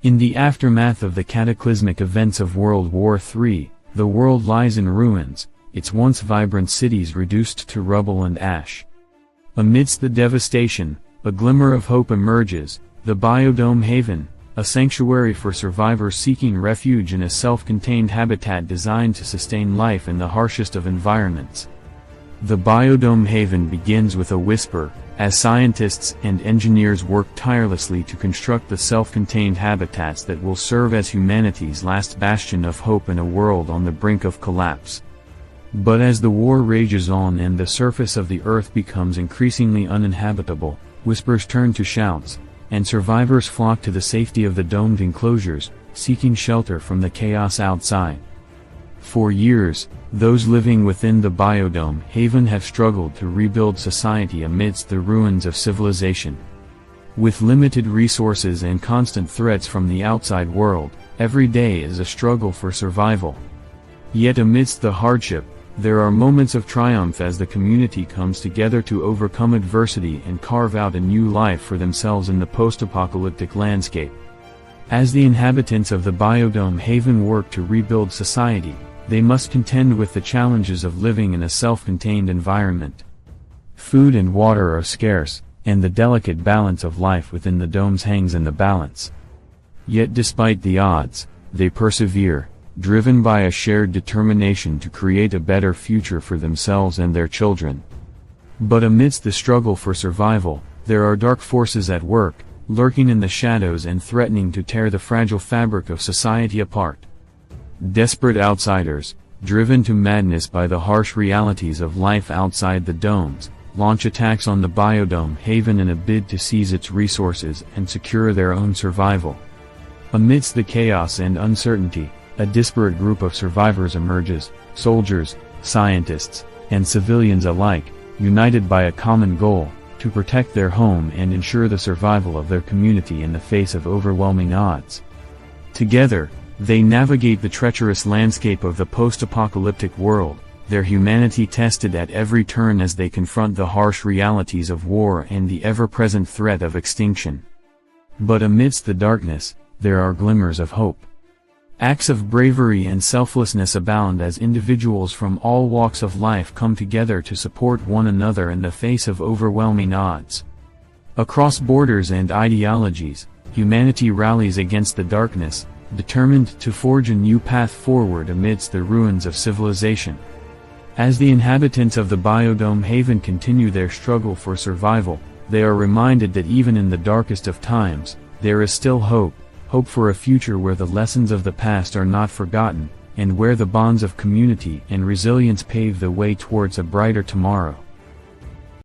In the aftermath of the cataclysmic events of World War III, the world lies in ruins, its once vibrant cities reduced to rubble and ash. Amidst the devastation, a glimmer of hope emerges, the Biodome Haven, a sanctuary for survivors seeking refuge in a self-contained habitat designed to sustain life in the harshest of environments. The Biodome Haven begins with a whisper, as scientists and engineers work tirelessly to construct the self-contained habitats that will serve as humanity's last bastion of hope in a world on the brink of collapse. But as the war rages on and the surface of the earth becomes increasingly uninhabitable, whispers turn to shouts, and survivors flock to the safety of the domed enclosures, seeking shelter from the chaos outside. For years, those living within the Biodome Haven have struggled to rebuild society amidst the ruins of civilization. With limited resources and constant threats from the outside world, every day is a struggle for survival. Yet amidst the hardship, there are moments of triumph as the community comes together to overcome adversity and carve out a new life for themselves in the post-apocalyptic landscape. As the inhabitants of the Biodome Haven work to rebuild society, they must contend with the challenges of living in a self-contained environment. Food and water are scarce, and the delicate balance of life within the domes hangs in the balance. Yet despite the odds, they persevere, driven by a shared determination to create a better future for themselves and their children. But amidst the struggle for survival, there are dark forces at work, lurking in the shadows and threatening to tear the fragile fabric of society apart. Desperate outsiders, driven to madness by the harsh realities of life outside the domes, launch attacks on the Biodome Haven in a bid to seize its resources and secure their own survival. Amidst the chaos and uncertainty, a disparate group of survivors emerges, soldiers, scientists, and civilians alike, united by a common goal, to protect their home and ensure the survival of their community in the face of overwhelming odds. Together, they navigate the treacherous landscape of the post-apocalyptic world, their humanity tested at every turn as they confront the harsh realities of war and the ever-present threat of extinction. But amidst the darkness, there are glimmers of hope. Acts of bravery and selflessness abound as individuals from all walks of life come together to support one another in the face of overwhelming odds. Across borders and ideologies, humanity rallies against the darkness, determined to forge a new path forward amidst the ruins of civilization. As the inhabitants of the Biodome Haven continue their struggle for survival, they are reminded that even in the darkest of times, there is still hope, hope for a future where the lessons of the past are not forgotten, and where the bonds of community and resilience pave the way towards a brighter tomorrow.